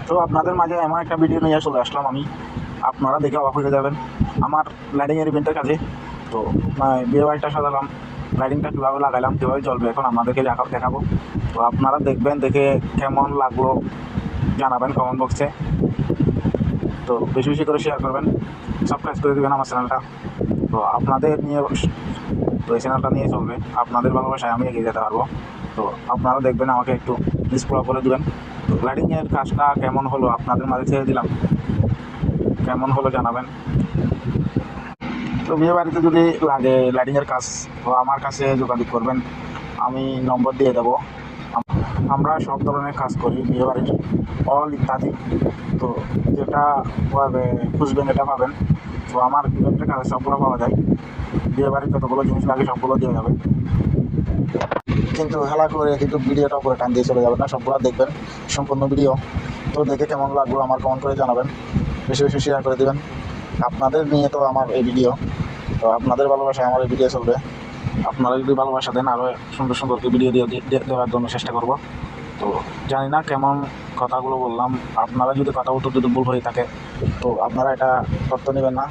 তো আপনাদের মাঝে এমন একটা ভিডিও নিয়ে চলে আসলাম আমি, আপনারা দেখে অবাক হয়ে যাবেন। আমার লাইটিংয়ের ইভেন্টের কাছে তো বিয়ে বাড়িটা সাজালাম, লাইটিংটা কীভাবে লাগাইলাম, কীভাবে জ্বলবে এখন আপনাদেরকে দেখাবো। তো আপনারা দেখবেন, দেখে কেমন লাগলো জানাবেন কমেন্ট বক্সে। তো বেশি বেশি করে শেয়ার করবেন, সাবস্ক্রাইব করে দেবেন আমার চ্যানেলটা। তো আপনাদের নিয়ে, তো এই চ্যানেলটা নিয়ে চলবে, আপনাদের ভালোবাসায় আমি এগিয়ে যেতে পারবো। তো আপনারা দেখবেন, আমাকে একটু ফলো করে দেবেন। তো লাইটিংয়ের কাজটা কেমন হলো আপনাদের মাঝে ছেড়ে দিলাম, কেমন হলো জানাবেন। তো বিয়ে বাড়িতে যদি লাগে লাইটিংয়ের কাজ, তো আমার কাছে যোগাযোগ করবেন, আমি নম্বর দিয়ে দেবো। আমরা সব ধরনের কাজ করি বিয়ে বাড়ির, অল ইত্যাদি। তো যেটা খুঁজবেন এটা পাবেন। তো আমার ইভেন্টের কাছে সবগুলো পাওয়া যায়, বিয়ে বাড়ির যতগুলো জিনিস লাগে সবগুলো দিয়ে যাবে। কিন্তু হেলা করে কিন্তু ভিডিওটা উপরে টান দিয়ে চলে যাবেন না, সবগুলো দেখবেন সম্পূর্ণ ভিডিও। তো দেখে কেমন লাগলো আমার কমেন্ট করে জানাবেন, বেশি বেশি শেয়ার করে দেবেন। আপনাদের নিয়ে তো আমার এই ভিডিও, তো আপনাদের ভালোবাসায় আমার এই ভিডিও চলবে। আপনারা যদি ভালোবাসা দেন, আরও সুন্দর সুন্দর ভিডিও দেওয়ার জন্য চেষ্টা করব। তো জানি না কেমন কথাগুলো বললাম, আপনারা যদি কথা উত্তর যদি ভুল হয়ে থাকে তো আপনারা এটা তথ্য নেবেন না।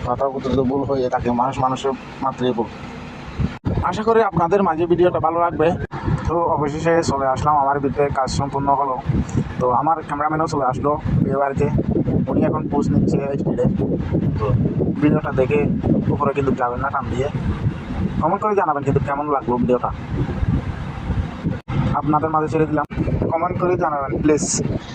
কথা উত্তর যদি ভুল হয়ে থাকে, মানুষের মাত্রই ভুল। আশা করি আপনাদের মাঝে ভিডিওটা ভালো লাগবে। তো অবশেষে চলে আসলাম, আমার ভিতরে কাজ সম্পূর্ণ হলো। তো আমার ক্যামেরাম্যানও চলে আসলো বিয়ে বাড়িতে, উনি এখন পোজ নিচ্ছে স্পিডে। তো ভিডিওটা দেখে উপরে কিন্তু যাবেন না টান দিয়ে, কমেন্ট করে জানাবেন কিন্তু কেমন লাগলো ভিডিওটা। আপনাদের মাঝে ছেড়ে দিলাম, কমেন্ট করে জানাবেন প্লিজ।